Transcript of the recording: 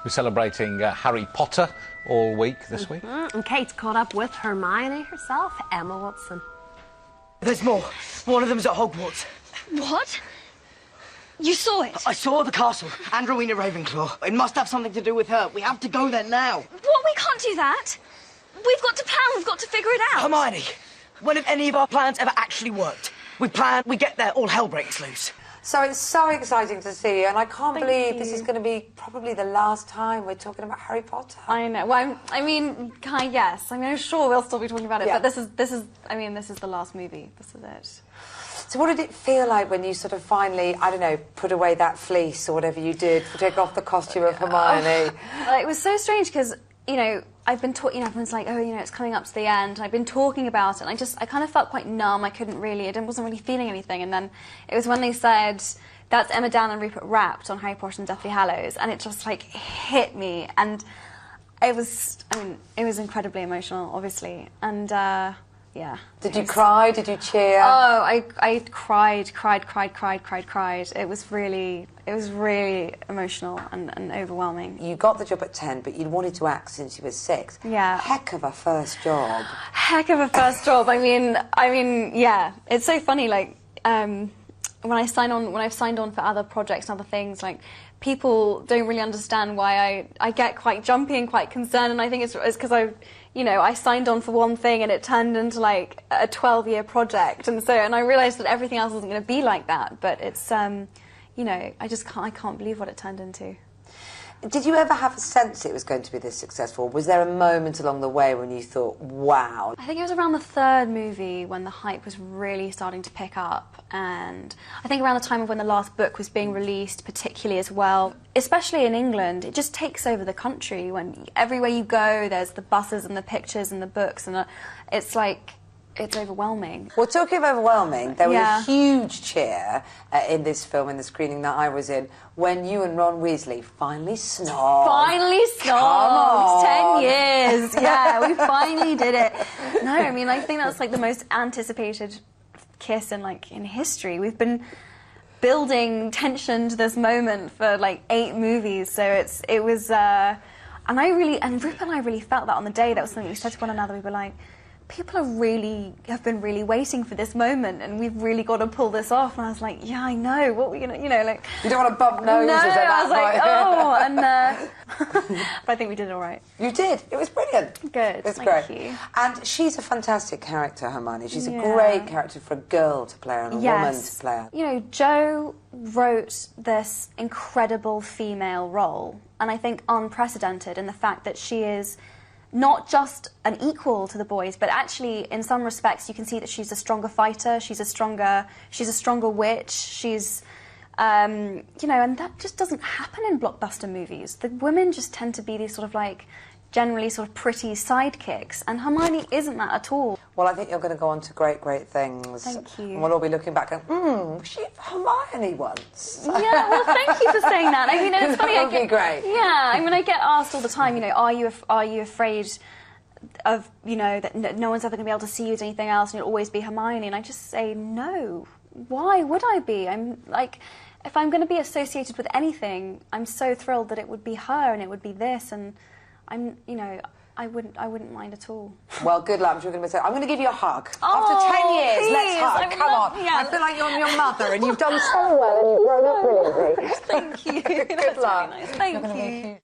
We're celebrating Harry Potter all week this week. And Kate's caught up with Hermione herself, Emma Watson. There's more. One of them's at Hogwarts. What? You saw it? I saw the castle and Rowena Ravenclaw. It must have something to do with her. We have to go there now. What? We can't do that. We've got to plan. We've got to figure it out. Hermione, when have any of our plans ever actually worked? We plan, we get there, all hell breaks loose. So it's so exciting to see you, and I can't believe this is going to be probably the last time we're talking about Harry Potter. I know. Well, yes. I'm sure we'll still be talking about it, Yeah. but this is the last movie. This is it. So what did it feel like when you sort of finally, I don't know, put away that fleece or whatever you did, take off the costume of Hermione? It was so strange because, you know, I've been talking, everyone's like, oh, you know, it's coming up to the end. I've been talking about it, and I kind of felt quite numb. I wasn't really feeling anything. And then it was when they said, that's Emma Down and Rupert Rapt on Harry Potter and Deathly Hallows, and it just, like, hit me. And it was incredibly emotional, obviously. And, yeah. Did you cry? Did you cheer? Oh, I cried. It was really emotional and overwhelming. You got the job at 10, but you'd wanted to act since you were 6. Yeah. Heck of a first job. Heck of a first job. I mean, yeah. It's so funny, like, when I've signed on for other projects and other things, like, people don't really understand why I get quite jumpy and quite concerned, and I think it's because I signed on for one thing and it turned into like a 12-year project, and I realised that everything else wasn't going to be like that. But it's, I can't believe what it turned into. Did you ever have a sense it was going to be this successful? Was there a moment along the way when you thought, wow? I think it was around the third movie when the hype was really starting to pick up, and I think around the time of when the last book was being released particularly as well. Especially in England, it just takes over the country. When everywhere you go, there's the buses and the pictures and the books, and it's like, it's overwhelming. Well, talking of overwhelming, there was Yeah. a huge cheer in this film, in the screening that I was in, when you and Ron Weasley finally snogged. Finally snogged! 10 years! Yeah, we finally did it. No, I mean, I think that's like the most anticipated kiss in history. We've been building tension to this moment for like 8 movies, so it was, and Rip and I really felt that on the day. That was something we said to one another. We were like, people have been really waiting for this moment, and we've really got to pull this off. And I was like, yeah, I know. What we're gonna, like. You don't want to bump noses no, at that I was like, oh, and but I think we did all right. You did. It was brilliant. Good. It's Thank great. you. And she's a fantastic character, Hermione. She's a Yeah. great character for a girl to play and a woman to play her. You know, Jo wrote this incredible female role, and I think unprecedented in the fact that she is not just an equal to the boys, but actually, in some respects, you can see that she's a stronger fighter. She's a stronger witch. She's, and that just doesn't happen in blockbuster movies. The women just tend to be these sort of like generally sort of pretty sidekicks, and Hermione isn't that at all. Well, I think you're going to go on to great, great things. Thank you. And we'll all be looking back and, was she Hermione once? Yeah, well, thank you for saying that. I mean, it's funny. That would be great. Yeah, I mean, I get asked all the time, are you afraid of, that no one's ever going to be able to see you as anything else and you'll always be Hermione? And I just say, no. Why would I be? I'm like, if I'm going to be associated with anything, I'm so thrilled that it would be her and it would be this, and I wouldn't mind at all. Well, good luck. I'm sure you're going to be I'm going to give you a hug. Oh, After 10 years, please, let's hug. Come on. yeah. I feel like you're your mother and you've done so well and you've grown up brilliantly. Thank you. Good luck. Really nice. Thank you.